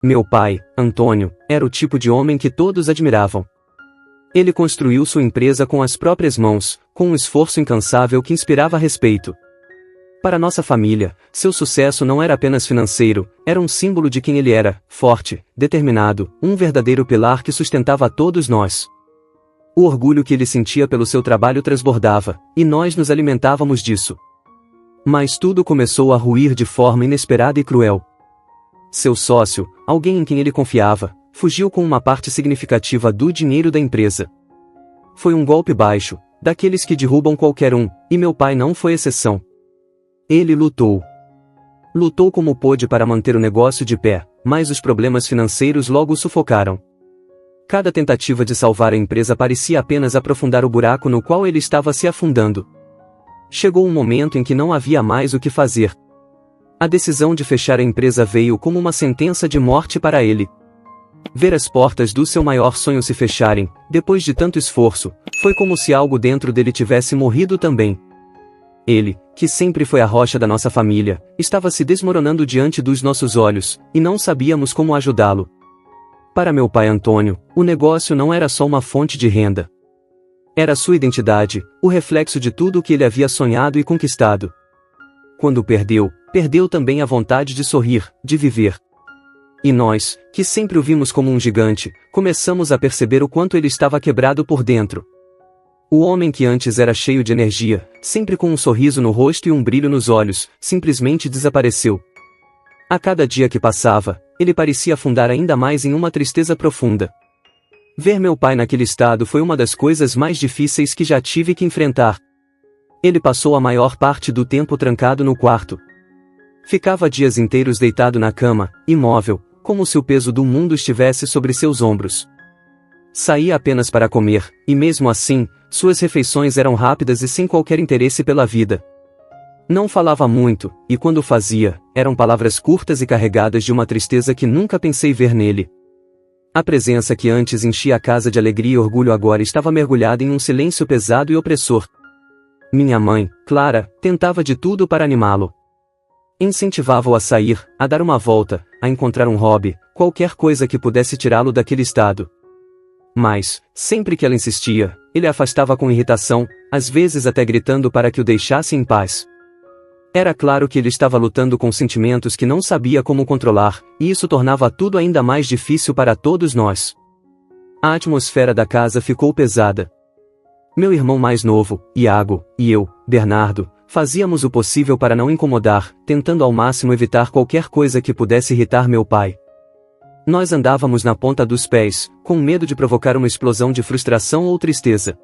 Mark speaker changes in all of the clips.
Speaker 1: Meu pai, Antônio, era o tipo de homem que todos admiravam. Ele construiu sua empresa com as próprias mãos, com um esforço incansável que inspirava respeito. Para nossa família, seu sucesso não era apenas financeiro, era um símbolo de quem ele era, forte, determinado, um verdadeiro pilar que sustentava a todos nós. O orgulho que ele sentia pelo seu trabalho transbordava, e nós nos alimentávamos disso. Mas tudo começou a ruir de forma inesperada e cruel. Seu sócio, alguém em quem ele confiava, fugiu com uma parte significativa do dinheiro da empresa. Foi um golpe baixo, daqueles que derrubam qualquer um, e meu pai não foi exceção. Ele lutou. Lutou como pôde para manter o negócio de pé, mas os problemas financeiros logo o sufocaram. Cada tentativa de salvar a empresa parecia apenas aprofundar o buraco no qual ele estava se afundando. Chegou um momento em que não havia mais o que fazer. A decisão de fechar a empresa veio como uma sentença de morte para ele. Ver as portas do seu maior sonho se fecharem, depois de tanto esforço, foi como se algo dentro dele tivesse morrido também. Ele, que sempre foi a rocha da nossa família, estava se desmoronando diante dos nossos olhos, e não sabíamos como ajudá-lo. Para meu pai Antônio, o negócio não era só uma fonte de renda. Era sua identidade, o reflexo de tudo o que ele havia sonhado e conquistado. Quando perdeu, perdeu também a vontade de sorrir, de viver. E nós, que sempre o vimos como um gigante, começamos a perceber o quanto ele estava quebrado por dentro. O homem que antes era cheio de energia, sempre com um sorriso no rosto e um brilho nos olhos, simplesmente desapareceu. A cada dia que passava, ele parecia afundar ainda mais em uma tristeza profunda. Ver meu pai naquele estado foi uma das coisas mais difíceis que já tive que enfrentar. Ele passou a maior parte do tempo trancado no quarto. Ficava dias inteiros deitado na cama, imóvel, como se o peso do mundo estivesse sobre seus ombros. Saía apenas para comer, e mesmo assim, suas refeições eram rápidas e sem qualquer interesse pela vida. Não falava muito, e quando fazia, eram palavras curtas e carregadas de uma tristeza que nunca pensei ver nele. A presença que antes enchia a casa de alegria e orgulho agora estava mergulhada em um silêncio pesado e opressor. Minha mãe, Clara, tentava de tudo para animá-lo. Incentivava-o a sair, a dar uma volta, a encontrar um hobby, qualquer coisa que pudesse tirá-lo daquele estado. Mas, sempre que ela insistia, ele a afastava com irritação, às vezes até gritando para que o deixasse em paz. Era claro que ele estava lutando com sentimentos que não sabia como controlar, e isso tornava tudo ainda mais difícil para todos nós. A atmosfera da casa ficou pesada. Meu irmão mais novo, Iago, e eu, Bernardo, fazíamos o possível para não incomodar, tentando ao máximo evitar qualquer coisa que pudesse irritar meu pai. Nós andávamos na ponta dos pés, com medo de provocar uma explosão de frustração ou tristeza.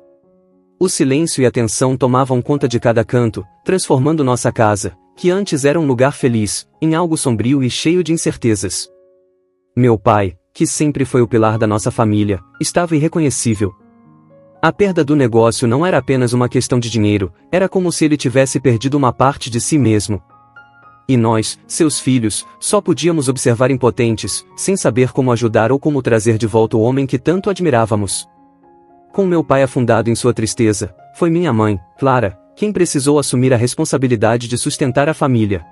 Speaker 1: O silêncio e a tensão tomavam conta de cada canto, transformando nossa casa, que antes era um lugar feliz, em algo sombrio e cheio de incertezas. Meu pai, que sempre foi o pilar da nossa família, estava irreconhecível. A perda do negócio não era apenas uma questão de dinheiro, era como se ele tivesse perdido uma parte de si mesmo. E nós, seus filhos, só podíamos observar impotentes, sem saber como ajudar ou como trazer de volta o homem que tanto admirávamos. Com meu pai afundado em sua tristeza, foi minha mãe, Clara, quem precisou assumir a responsabilidade de sustentar a família.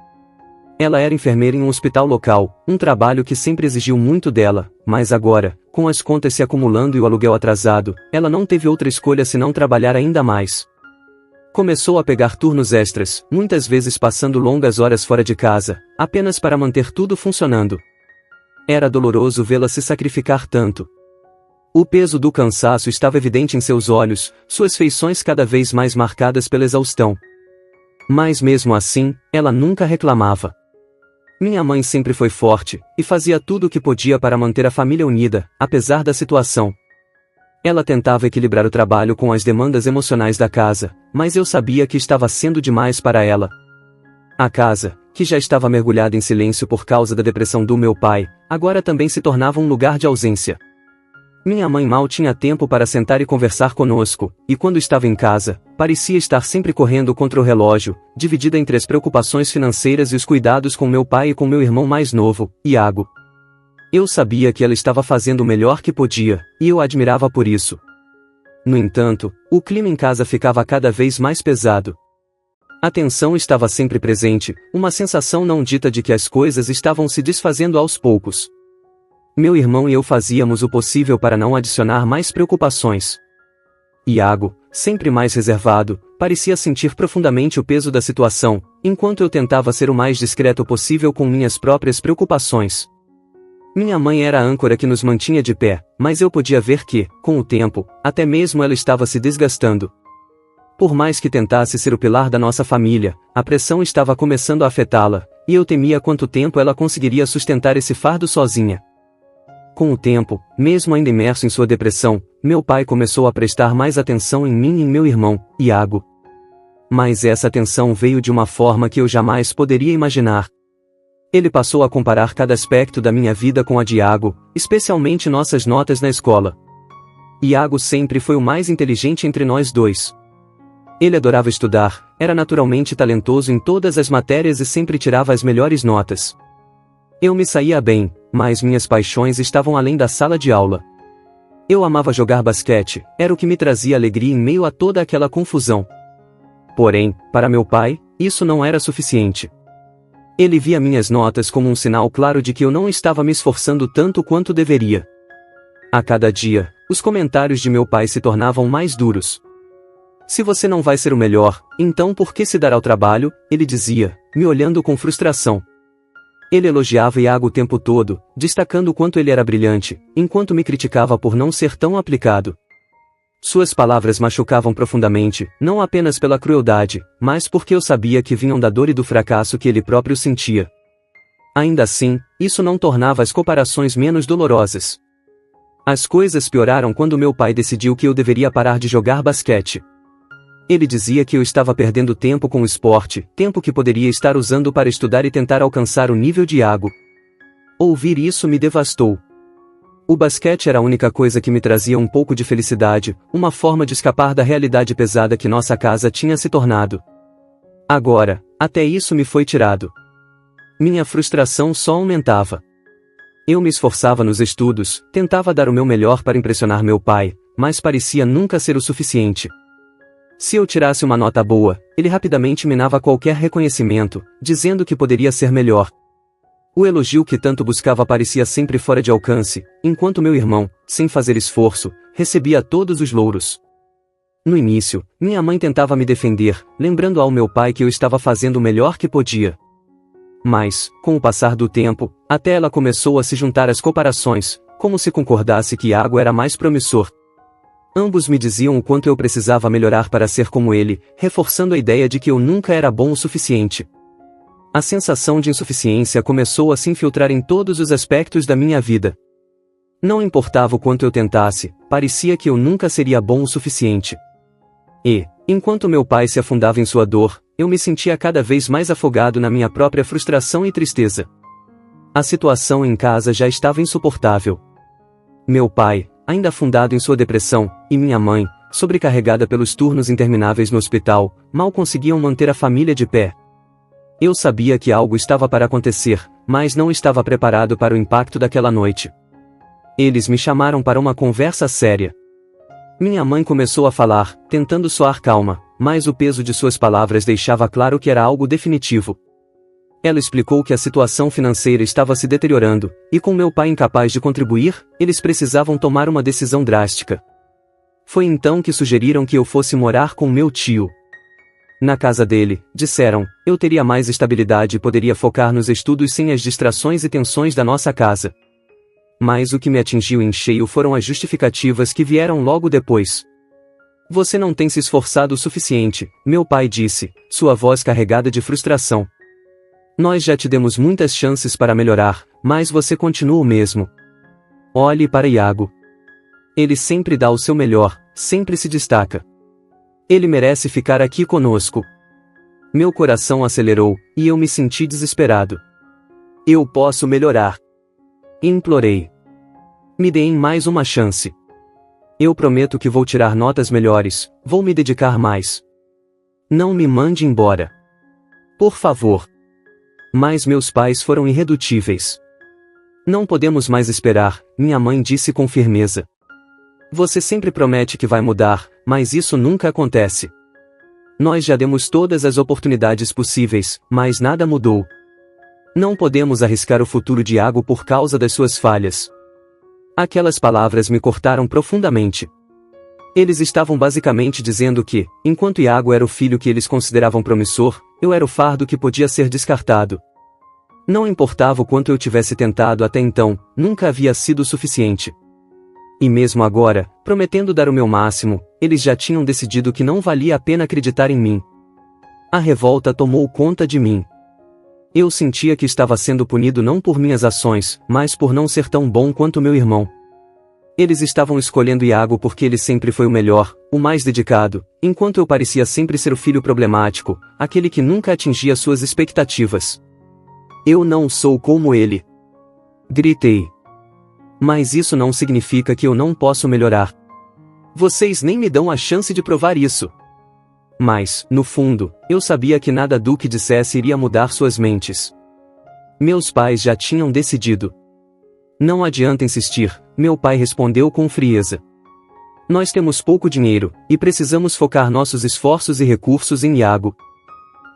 Speaker 1: Ela era enfermeira em um hospital local, um trabalho que sempre exigiu muito dela, mas agora, com as contas se acumulando e o aluguel atrasado, ela não teve outra escolha senão trabalhar ainda mais. Começou a pegar turnos extras, muitas vezes passando longas horas fora de casa, apenas para manter tudo funcionando. Era doloroso vê-la se sacrificar tanto. O peso do cansaço estava evidente em seus olhos, suas feições cada vez mais marcadas pela exaustão. Mas mesmo assim, ela nunca reclamava. Minha mãe sempre foi forte, e fazia tudo o que podia para manter a família unida, apesar da situação. Ela tentava equilibrar o trabalho com as demandas emocionais da casa, mas eu sabia que estava sendo demais para ela. A casa, que já estava mergulhada em silêncio por causa da depressão do meu pai, agora também se tornava um lugar de ausência. Minha mãe mal tinha tempo para sentar e conversar conosco, e quando estava em casa, parecia estar sempre correndo contra o relógio, dividida entre as preocupações financeiras e os cuidados com meu pai e com meu irmão mais novo, Iago. Eu sabia que ela estava fazendo o melhor que podia, e eu a admirava por isso. No entanto, o clima em casa ficava cada vez mais pesado. A tensão estava sempre presente, uma sensação não dita de que as coisas estavam se desfazendo aos poucos. Meu irmão e eu fazíamos o possível para não adicionar mais preocupações. Iago, sempre mais reservado, parecia sentir profundamente o peso da situação, enquanto eu tentava ser o mais discreto possível com minhas próprias preocupações. Minha mãe era a âncora que nos mantinha de pé, mas eu podia ver que, com o tempo, até mesmo ela estava se desgastando. Por mais que tentasse ser o pilar da nossa família, a pressão estava começando a afetá-la, e eu temia quanto tempo ela conseguiria sustentar esse fardo sozinha. Com o tempo, mesmo ainda imerso em sua depressão, meu pai começou a prestar mais atenção em mim e em meu irmão, Iago. Mas essa atenção veio de uma forma que eu jamais poderia imaginar. Ele passou a comparar cada aspecto da minha vida com a de Iago, especialmente nossas notas na escola. Iago sempre foi o mais inteligente entre nós dois. Ele adorava estudar, era naturalmente talentoso em todas as matérias e sempre tirava as melhores notas. Eu me saía bem, mas minhas paixões estavam além da sala de aula. Eu amava jogar basquete, era o que me trazia alegria em meio a toda aquela confusão. Porém, para meu pai, isso não era suficiente. Ele via minhas notas como um sinal claro de que eu não estava me esforçando tanto quanto deveria. A cada dia, os comentários de meu pai se tornavam mais duros. Se você não vai ser o melhor, então por que se dar ao trabalho? Ele dizia, me olhando com frustração. Ele elogiava Iago o tempo todo, destacando o quanto ele era brilhante, enquanto me criticava por não ser tão aplicado. Suas palavras machucavam profundamente, não apenas pela crueldade, mas porque eu sabia que vinham da dor e do fracasso que ele próprio sentia. Ainda assim, isso não tornava as comparações menos dolorosas. As coisas pioraram quando meu pai decidiu que eu deveria parar de jogar basquete. Ele dizia que eu estava perdendo tempo com o esporte, tempo que poderia estar usando para estudar e tentar alcançar o nível de Iago. Ouvir isso me devastou. O basquete era a única coisa que me trazia um pouco de felicidade, uma forma de escapar da realidade pesada que nossa casa tinha se tornado. Agora, até isso me foi tirado. Minha frustração só aumentava. Eu me esforçava nos estudos, tentava dar o meu melhor para impressionar meu pai, mas parecia nunca ser o suficiente. Se eu tirasse uma nota boa, ele rapidamente minava qualquer reconhecimento, dizendo que poderia ser melhor. O elogio que tanto buscava parecia sempre fora de alcance, enquanto meu irmão, sem fazer esforço, recebia todos os louros. No início, minha mãe tentava me defender, lembrando ao meu pai que eu estava fazendo o melhor que podia. Mas, com o passar do tempo, até ela começou a se juntar às comparações, como se concordasse que Iago era mais promissor. Ambos me diziam o quanto eu precisava melhorar para ser como ele, reforçando a ideia de que eu nunca era bom o suficiente. A sensação de insuficiência começou a se infiltrar em todos os aspectos da minha vida. Não importava o quanto eu tentasse, parecia que eu nunca seria bom o suficiente. E, enquanto meu pai se afundava em sua dor, eu me sentia cada vez mais afogado na minha própria frustração e tristeza. A situação em casa já estava insuportável. Meu pai, ainda afundado em sua depressão, e minha mãe, sobrecarregada pelos turnos intermináveis no hospital, mal conseguiam manter a família de pé. Eu sabia que algo estava para acontecer, mas não estava preparado para o impacto daquela noite. Eles me chamaram para uma conversa séria. Minha mãe começou a falar, tentando soar calma, mas o peso de suas palavras deixava claro que era algo definitivo. Ela explicou que a situação financeira estava se deteriorando, e com meu pai incapaz de contribuir, eles precisavam tomar uma decisão drástica. Foi então que sugeriram que eu fosse morar com meu tio. Na casa dele, disseram, eu teria mais estabilidade e poderia focar nos estudos sem as distrações e tensões da nossa casa. Mas o que me atingiu em cheio foram as justificativas que vieram logo depois. Você não tem se esforçado o suficiente, meu pai disse, sua voz carregada de frustração. Nós já te demos muitas chances para melhorar, mas você continua o mesmo. Olhe para Iago. Ele sempre dá o seu melhor, sempre se destaca. Ele merece ficar aqui conosco. Meu coração acelerou, e eu me senti desesperado. Eu posso melhorar. Implorei. Me deem mais uma chance. Eu prometo que vou tirar notas melhores, vou me dedicar mais. Não me mande embora. Por favor. Mas meus pais foram irredutíveis. Não podemos mais esperar, minha mãe disse com firmeza. Você sempre promete que vai mudar, mas isso nunca acontece. Nós já demos todas as oportunidades possíveis, mas nada mudou. Não podemos arriscar o futuro de Iago por causa das suas falhas. Aquelas palavras me cortaram profundamente. Eles estavam basicamente dizendo que, enquanto Iago era o filho que eles consideravam promissor, eu era o fardo que podia ser descartado. Não importava o quanto eu tivesse tentado até então, nunca havia sido suficiente. E mesmo agora, prometendo dar o meu máximo, eles já tinham decidido que não valia a pena acreditar em mim. A revolta tomou conta de mim. Eu sentia que estava sendo punido não por minhas ações, mas por não ser tão bom quanto meu irmão. Eles estavam escolhendo Iago porque ele sempre foi o melhor, o mais dedicado, enquanto eu parecia sempre ser o filho problemático, aquele que nunca atingia suas expectativas. Eu não sou como ele. Gritei. Mas isso não significa que eu não posso melhorar. Vocês nem me dão a chance de provar isso. Mas, no fundo, eu sabia que nada do que dissesse iria mudar suas mentes. Meus pais já tinham decidido. Não adianta insistir, meu pai respondeu com frieza. Nós temos pouco dinheiro, e precisamos focar nossos esforços e recursos em Iago.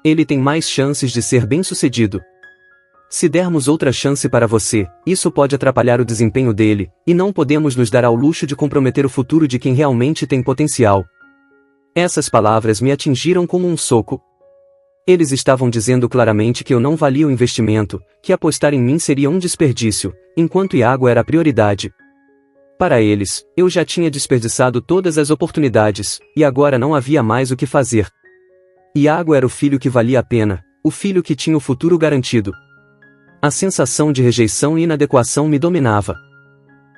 Speaker 1: Ele tem mais chances de ser bem-sucedido. Se dermos outra chance para você, isso pode atrapalhar o desempenho dele, e não podemos nos dar ao luxo de comprometer o futuro de quem realmente tem potencial. Essas palavras me atingiram como um soco. Eles estavam dizendo claramente que eu não valia o investimento, que apostar em mim seria um desperdício, enquanto Iago era a prioridade. Para eles, eu já tinha desperdiçado todas as oportunidades, e agora não havia mais o que fazer. Iago era o filho que valia a pena, o filho que tinha o futuro garantido. A sensação de rejeição e inadequação me dominava.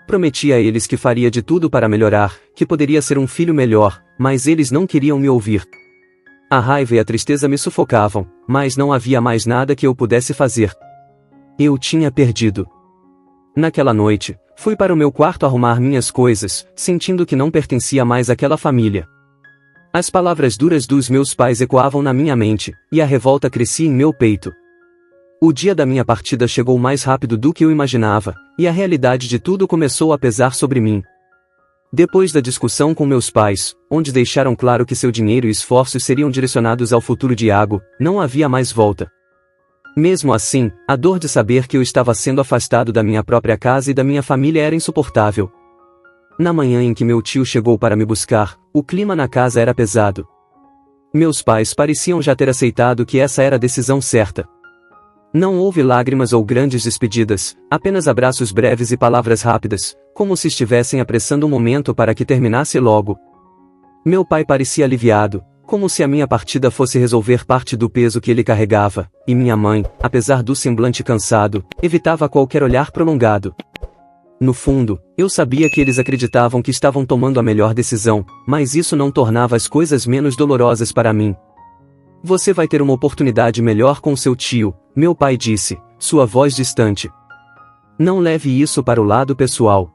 Speaker 1: Prometi a eles que faria de tudo para melhorar, que poderia ser um filho melhor, mas eles não queriam me ouvir. A raiva e a tristeza me sufocavam, mas não havia mais nada que eu pudesse fazer. Eu tinha perdido. Naquela noite, fui para o meu quarto arrumar minhas coisas, sentindo que não pertencia mais àquela família. As palavras duras dos meus pais ecoavam na minha mente, e a revolta crescia em meu peito. O dia da minha partida chegou mais rápido do que eu imaginava, e a realidade de tudo começou a pesar sobre mim. Depois da discussão com meus pais, onde deixaram claro que seu dinheiro e esforços seriam direcionados ao futuro de Iago, não havia mais volta. Mesmo assim, a dor de saber que eu estava sendo afastado da minha própria casa e da minha família era insuportável. Na manhã em que meu tio chegou para me buscar, o clima na casa era pesado. Meus pais pareciam já ter aceitado que essa era a decisão certa. Não houve lágrimas ou grandes despedidas, apenas abraços breves e palavras rápidas, como se estivessem apressando o momento para que terminasse logo. Meu pai parecia aliviado, como se a minha partida fosse resolver parte do peso que ele carregava, e minha mãe, apesar do semblante cansado, evitava qualquer olhar prolongado. No fundo, eu sabia que eles acreditavam que estavam tomando a melhor decisão, mas isso não tornava as coisas menos dolorosas para mim. Você vai ter uma oportunidade melhor com seu tio, meu pai disse, sua voz distante. Não leve isso para o lado pessoal.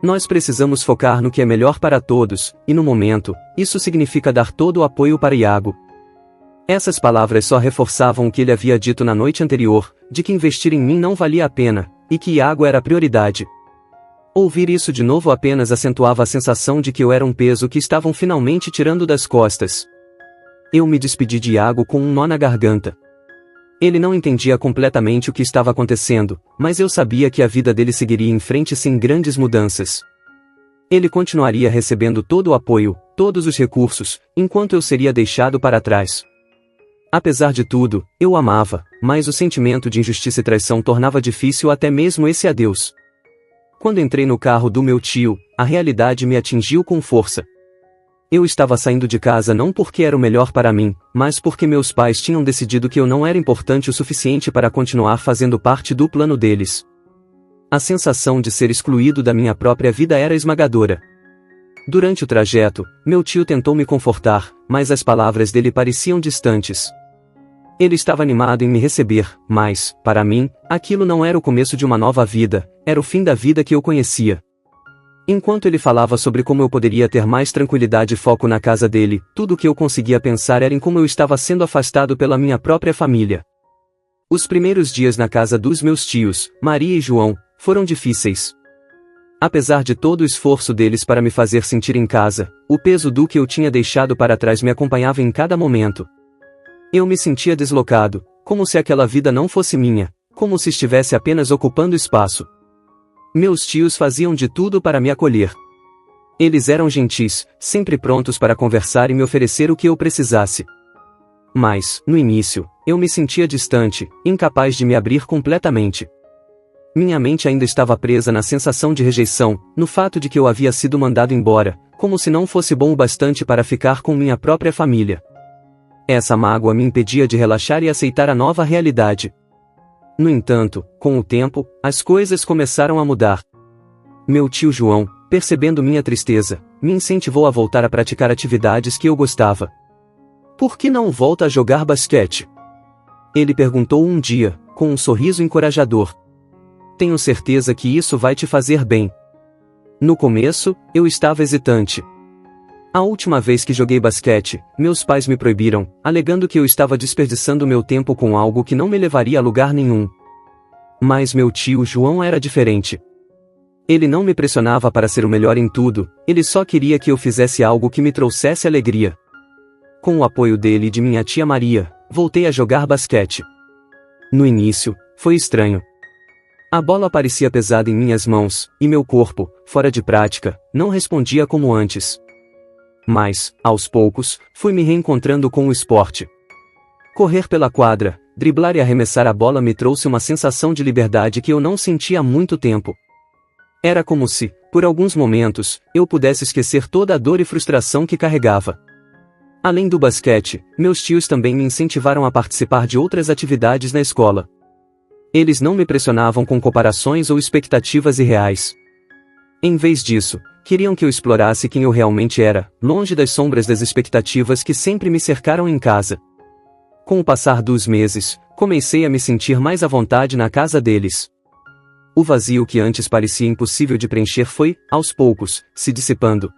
Speaker 1: Nós precisamos focar no que é melhor para todos, e no momento, isso significa dar todo o apoio para Iago. Essas palavras só reforçavam o que ele havia dito na noite anterior, de que investir em mim não valia a pena, e que Iago era a prioridade. Ouvir isso de novo apenas acentuava a sensação de que eu era um peso que estavam finalmente tirando das costas. Eu me despedi de Iago com um nó na garganta. Ele não entendia completamente o que estava acontecendo, mas eu sabia que a vida dele seguiria em frente sem grandes mudanças. Ele continuaria recebendo todo o apoio, todos os recursos, enquanto eu seria deixado para trás. Apesar de tudo, eu o amava, mas o sentimento de injustiça e traição tornava difícil até mesmo esse adeus. Quando entrei no carro do meu tio, a realidade me atingiu com força. Eu estava saindo de casa não porque era o melhor para mim, mas porque meus pais tinham decidido que eu não era importante o suficiente para continuar fazendo parte do plano deles. A sensação de ser excluído da minha própria vida era esmagadora. Durante o trajeto, meu tio tentou me confortar, mas as palavras dele pareciam distantes. Ele estava animado em me receber, mas, para mim, aquilo não era o começo de uma nova vida, era o fim da vida que eu conhecia. Enquanto ele falava sobre como eu poderia ter mais tranquilidade e foco na casa dele, tudo o que eu conseguia pensar era em como eu estava sendo afastado pela minha própria família. Os primeiros dias na casa dos meus tios, Maria e João, foram difíceis. Apesar de todo o esforço deles para me fazer sentir em casa, o peso do que eu tinha deixado para trás me acompanhava em cada momento. Eu me sentia deslocado, como se aquela vida não fosse minha, como se estivesse apenas ocupando espaço. Meus tios faziam de tudo para me acolher. Eles eram gentis, sempre prontos para conversar e me oferecer o que eu precisasse. Mas, no início, eu me sentia distante, incapaz de me abrir completamente. Minha mente ainda estava presa na sensação de rejeição, no fato de que eu havia sido mandado embora, como se não fosse bom o bastante para ficar com minha própria família. Essa mágoa me impedia de relaxar e aceitar a nova realidade. No entanto, com o tempo, as coisas começaram a mudar. Meu tio João, percebendo minha tristeza, me incentivou a voltar a praticar atividades que eu gostava. "Por que não volta a jogar basquete?" Ele perguntou um dia, com um sorriso encorajador. "Tenho certeza que isso vai te fazer bem." No começo, eu estava hesitante. A última vez que joguei basquete, meus pais me proibiram, alegando que eu estava desperdiçando meu tempo com algo que não me levaria a lugar nenhum. Mas meu tio João era diferente. Ele não me pressionava para ser o melhor em tudo, ele só queria que eu fizesse algo que me trouxesse alegria. Com o apoio dele e de minha tia Maria, voltei a jogar basquete. No início, foi estranho. A bola parecia pesada em minhas mãos, e meu corpo, fora de prática, não respondia como antes. Mas, aos poucos, fui me reencontrando com o esporte. Correr pela quadra, driblar e arremessar a bola me trouxe uma sensação de liberdade que eu não sentia há muito tempo. Era como se, por alguns momentos, eu pudesse esquecer toda a dor e frustração que carregava. Além do basquete, meus tios também me incentivaram a participar de outras atividades na escola. Eles não me pressionavam com comparações ou expectativas irreais. Em vez disso, queriam que eu explorasse quem eu realmente era, longe das sombras das expectativas que sempre me cercaram em casa. Com o passar dos meses, comecei a me sentir mais à vontade na casa deles. O vazio que antes parecia impossível de preencher foi, aos poucos, se dissipando.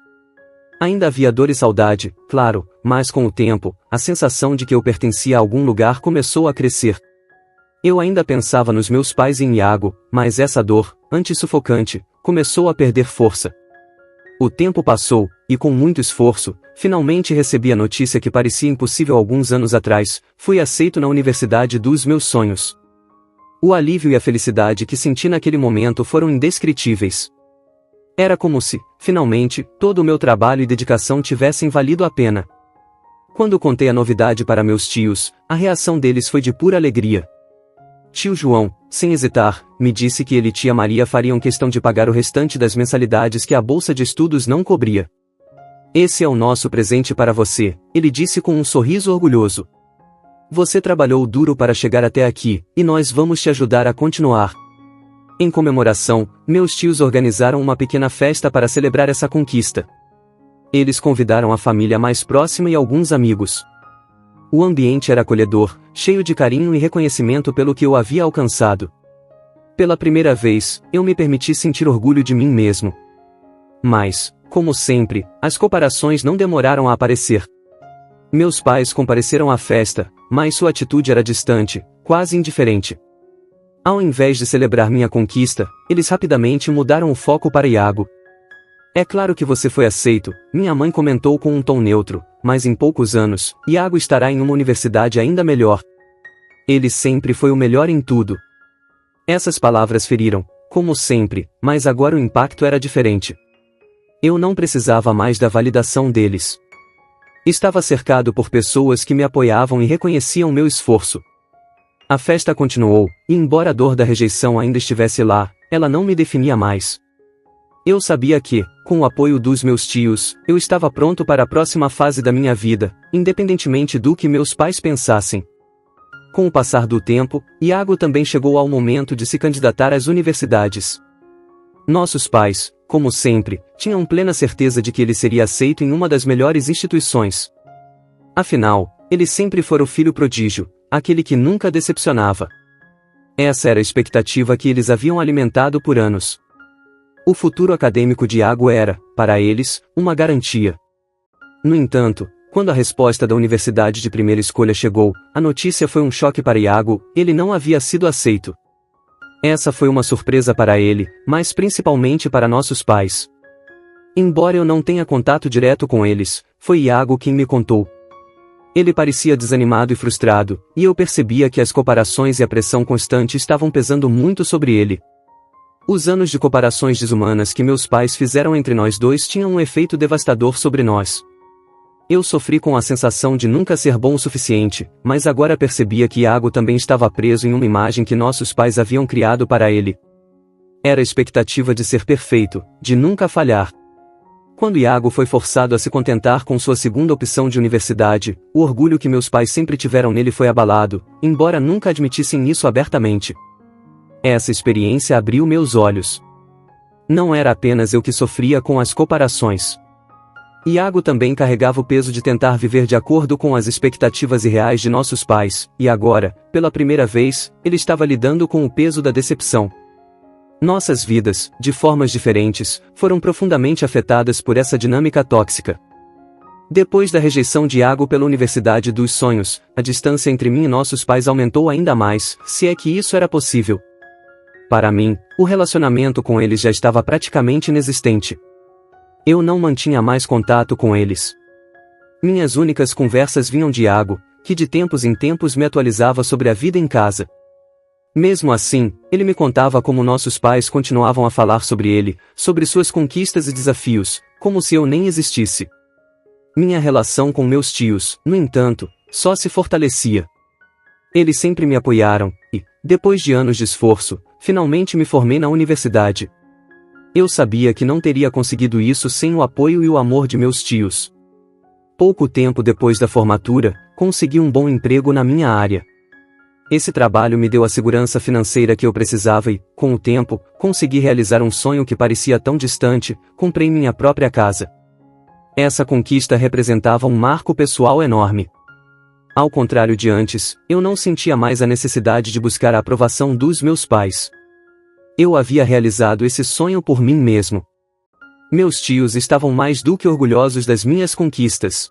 Speaker 1: Ainda havia dor e saudade, claro, mas com o tempo, a sensação de que eu pertencia a algum lugar começou a crescer. Eu ainda pensava nos meus pais e em Iago, mas essa dor, antes sufocante, começou a perder força. O tempo passou, e com muito esforço, finalmente recebi a notícia que parecia impossível alguns anos atrás: fui aceito na universidade dos meus sonhos. O alívio e a felicidade que senti naquele momento foram indescritíveis. Era como se, finalmente, todo o meu trabalho e dedicação tivessem valido a pena. Quando contei a novidade para meus tios, a reação deles foi de pura alegria. Tio João, sem hesitar, me disse que ele e tia Maria fariam questão de pagar o restante das mensalidades que a bolsa de estudos não cobria. "Esse é o nosso presente para você", ele disse com um sorriso orgulhoso. "Você trabalhou duro para chegar até aqui, e nós vamos te ajudar a continuar." Em comemoração, meus tios organizaram uma pequena festa para celebrar essa conquista. Eles convidaram a família mais próxima e alguns amigos. O ambiente era acolhedor, cheio de carinho e reconhecimento pelo que eu havia alcançado. Pela primeira vez, eu me permiti sentir orgulho de mim mesmo. Mas, como sempre, as comparações não demoraram a aparecer. Meus pais compareceram à festa, mas sua atitude era distante, quase indiferente. Ao invés de celebrar minha conquista, eles rapidamente mudaram o foco para Iago. "É claro que você foi aceito", minha mãe comentou com um tom neutro, "mas em poucos anos, Iago estará em uma universidade ainda melhor. Ele sempre foi o melhor em tudo." Essas palavras feriram, como sempre, mas agora o impacto era diferente. Eu não precisava mais da validação deles. Estava cercado por pessoas que me apoiavam e reconheciam meu esforço. A festa continuou, e embora a dor da rejeição ainda estivesse lá, ela não me definia mais. Eu sabia que, com o apoio dos meus tios, eu estava pronto para a próxima fase da minha vida, independentemente do que meus pais pensassem. Com o passar do tempo, Iago também chegou ao momento de se candidatar às universidades. Nossos pais, como sempre, tinham plena certeza de que ele seria aceito em uma das melhores instituições. Afinal, ele sempre fora o filho prodígio, aquele que nunca decepcionava. Essa era a expectativa que eles haviam alimentado por anos. O futuro acadêmico de Iago era, para eles, uma garantia. No entanto, quando a resposta da universidade de primeira escolha chegou, a notícia foi um choque para Iago: ele não havia sido aceito. Essa foi uma surpresa para ele, mas principalmente para nossos pais. Embora eu não tenha contato direto com eles, foi Iago quem me contou. Ele parecia desanimado e frustrado, e eu percebia que as comparações e a pressão constante estavam pesando muito sobre ele. Os anos de comparações desumanas que meus pais fizeram entre nós dois tinham um efeito devastador sobre nós. Eu sofri com a sensação de nunca ser bom o suficiente, mas agora percebia que Iago também estava preso em uma imagem que nossos pais haviam criado para ele. Era a expectativa de ser perfeito, de nunca falhar. Quando Iago foi forçado a se contentar com sua segunda opção de universidade, o orgulho que meus pais sempre tiveram nele foi abalado, embora nunca admitissem isso abertamente. Essa experiência abriu meus olhos. Não era apenas eu que sofria com as comparações. Iago também carregava o peso de tentar viver de acordo com as expectativas irreais de nossos pais, e agora, pela primeira vez, ele estava lidando com o peso da decepção. Nossas vidas, de formas diferentes, foram profundamente afetadas por essa dinâmica tóxica. Depois da rejeição de Iago pela Universidade dos Sonhos, a distância entre mim e nossos pais aumentou ainda mais, se é que isso era possível. Para mim, o relacionamento com eles já estava praticamente inexistente. Eu não mantinha mais contato com eles. Minhas únicas conversas vinham de Iago, que de tempos em tempos me atualizava sobre a vida em casa. Mesmo assim, ele me contava como nossos pais continuavam a falar sobre ele, sobre suas conquistas e desafios, como se eu nem existisse. Minha relação com meus tios, no entanto, só se fortalecia. Eles sempre me apoiaram, e, depois de anos de esforço, finalmente me formei na universidade. Eu sabia que não teria conseguido isso sem o apoio e o amor de meus tios. Pouco tempo depois da formatura, consegui um bom emprego na minha área. Esse trabalho me deu a segurança financeira que eu precisava e, com o tempo, consegui realizar um sonho que parecia tão distante, comprei minha própria casa. Essa conquista representava um marco pessoal enorme. Ao contrário de antes, eu não sentia mais a necessidade de buscar a aprovação dos meus pais. Eu havia realizado esse sonho por mim mesmo. Meus tios estavam mais do que orgulhosos das minhas conquistas.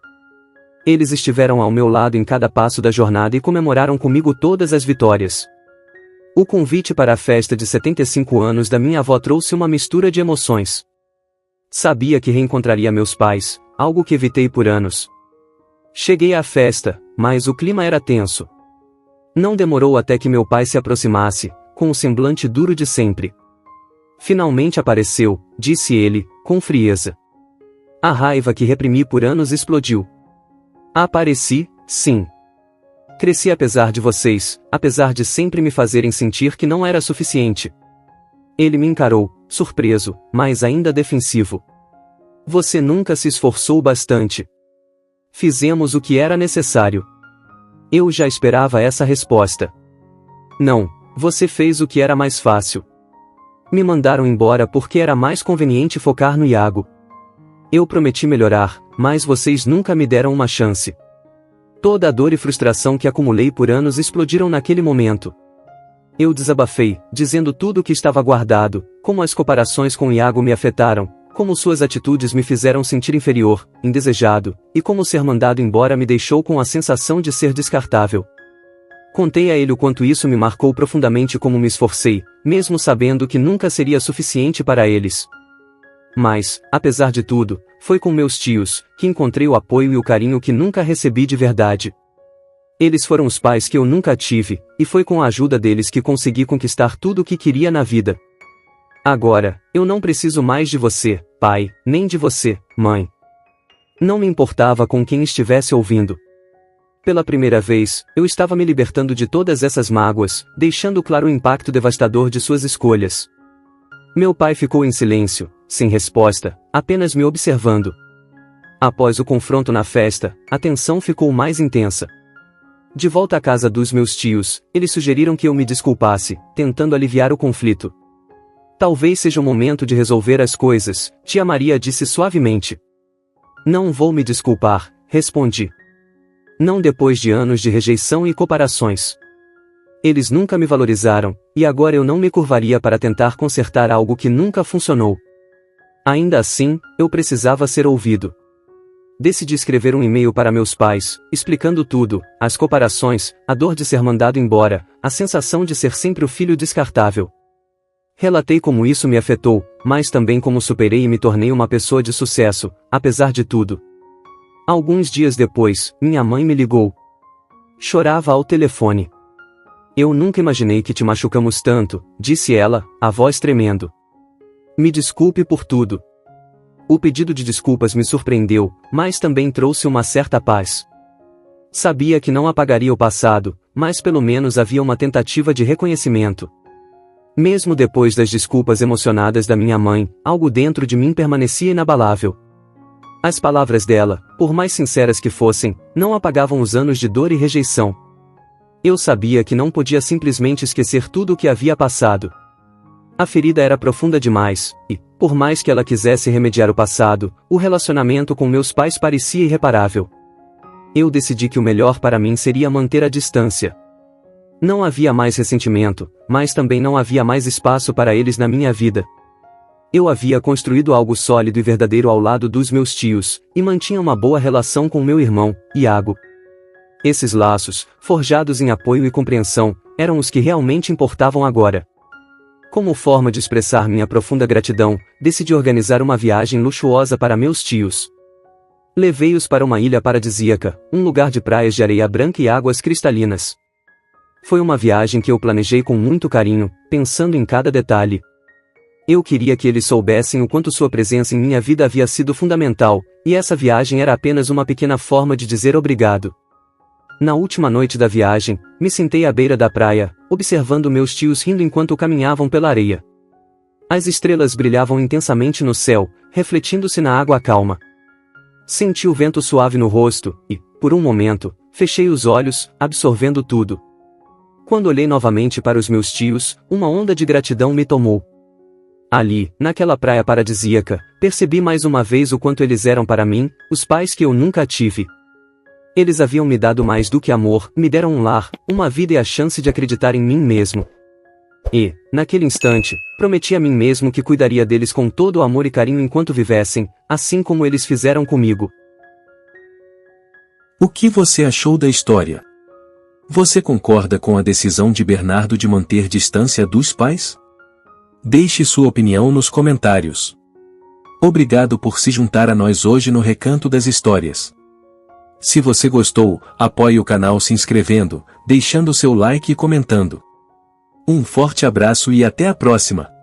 Speaker 1: Eles estiveram ao meu lado em cada passo da jornada e comemoraram comigo todas as vitórias. O convite para a festa de 75 anos da minha avó trouxe uma mistura de emoções. Sabia que reencontraria meus pais, algo que evitei por anos. Cheguei à festa, mas o clima era tenso. Não demorou até que meu pai se aproximasse, com o semblante duro de sempre. Finalmente apareceu, disse ele, com frieza. A raiva que reprimi por anos explodiu. Apareci, sim. Cresci apesar de vocês, apesar de sempre me fazerem sentir que não era suficiente. Ele me encarou, surpreso, mas ainda defensivo. Você nunca se esforçou bastante. Fizemos o que era necessário. Eu já esperava essa resposta. Não. Você fez o que era mais fácil. Me mandaram embora porque era mais conveniente focar no Iago. Eu prometi melhorar, mas vocês nunca me deram uma chance. Toda a dor e frustração que acumulei por anos explodiram naquele momento. Eu desabafei, dizendo tudo o que estava guardado, como as comparações com Iago me afetaram, como suas atitudes me fizeram sentir inferior, indesejado, e como ser mandado embora me deixou com a sensação de ser descartável. Contei a ele o quanto isso me marcou profundamente, como me esforcei, mesmo sabendo que nunca seria suficiente para eles. Mas, apesar de tudo, foi com meus tios que encontrei o apoio e o carinho que nunca recebi de verdade. Eles foram os pais que eu nunca tive, e foi com a ajuda deles que consegui conquistar tudo o que queria na vida. Agora, eu não preciso mais de você, pai, nem de você, mãe. Não me importava com quem estivesse ouvindo. Pela primeira vez, eu estava me libertando de todas essas mágoas, deixando claro o impacto devastador de suas escolhas. Meu pai ficou em silêncio, sem resposta, apenas me observando. Após o confronto na festa, a tensão ficou mais intensa. De volta à casa dos meus tios, eles sugeriram que eu me desculpasse, tentando aliviar o conflito. Talvez seja o momento de resolver as coisas, tia Maria disse suavemente. Não vou me desculpar, respondi. Não depois de anos de rejeição e comparações. Eles nunca me valorizaram, e agora eu não me curvaria para tentar consertar algo que nunca funcionou. Ainda assim, eu precisava ser ouvido. Decidi escrever um e-mail para meus pais, explicando tudo, as comparações, a dor de ser mandado embora, a sensação de ser sempre o filho descartável. Relatei como isso me afetou, mas também como superei e me tornei uma pessoa de sucesso, apesar de tudo. Alguns dias depois, minha mãe me ligou. Chorava ao telefone. Eu nunca imaginei que te machucamos tanto, disse ela, a voz tremendo. Me desculpe por tudo. O pedido de desculpas me surpreendeu, mas também trouxe uma certa paz. Sabia que não apagaria o passado, mas pelo menos havia uma tentativa de reconhecimento. Mesmo depois das desculpas emocionadas da minha mãe, algo dentro de mim permanecia inabalável. As palavras dela, por mais sinceras que fossem, não apagavam os anos de dor e rejeição. Eu sabia que não podia simplesmente esquecer tudo o que havia passado. A ferida era profunda demais, e, por mais que ela quisesse remediar o passado, o relacionamento com meus pais parecia irreparável. Eu decidi que o melhor para mim seria manter a distância. Não havia mais ressentimento, mas também não havia mais espaço para eles na minha vida. Eu havia construído algo sólido e verdadeiro ao lado dos meus tios, e mantinha uma boa relação com meu irmão, Iago. Esses laços, forjados em apoio e compreensão, eram os que realmente importavam agora. Como forma de expressar minha profunda gratidão, decidi organizar uma viagem luxuosa para meus tios. Levei-os para uma ilha paradisíaca, um lugar de praias de areia branca e águas cristalinas. Foi uma viagem que eu planejei com muito carinho, pensando em cada detalhe. Eu queria que eles soubessem o quanto sua presença em minha vida havia sido fundamental, e essa viagem era apenas uma pequena forma de dizer obrigado. Na última noite da viagem, me sentei à beira da praia, observando meus tios rindo enquanto caminhavam pela areia. As estrelas brilhavam intensamente no céu, refletindo-se na água calma. Senti o vento suave no rosto, e, por um momento, fechei os olhos, absorvendo tudo. Quando olhei novamente para os meus tios, uma onda de gratidão me tomou. Ali, naquela praia paradisíaca, percebi mais uma vez o quanto eles eram para mim, os pais que eu nunca tive. Eles haviam me dado mais do que amor, me deram um lar, uma vida e a chance de acreditar em mim mesmo. E, naquele instante, prometi a mim mesmo que cuidaria deles com todo o amor e carinho enquanto vivessem, assim como eles fizeram comigo.
Speaker 2: O que você achou da história? Você concorda com a decisão de Bernardo de manter distância dos pais? Deixe sua opinião nos comentários. Obrigado por se juntar a nós hoje no Recanto das Histórias. Se você gostou, apoie o canal se inscrevendo, deixando seu like e comentando. Um forte abraço e até a próxima!